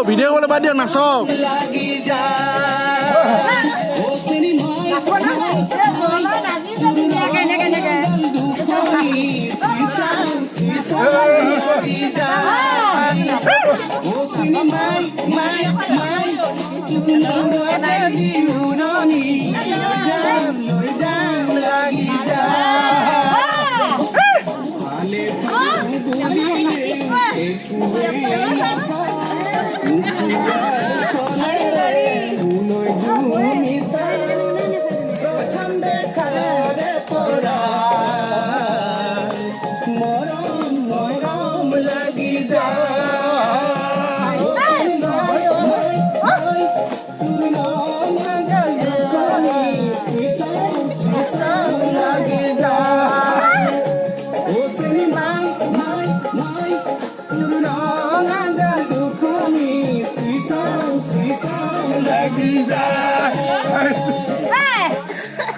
video' কৰিবলৈ বাদ দিয়ক নাচক Hãy subscribe cho kênh Ghiền Mì Gõ để không bỏ lỡ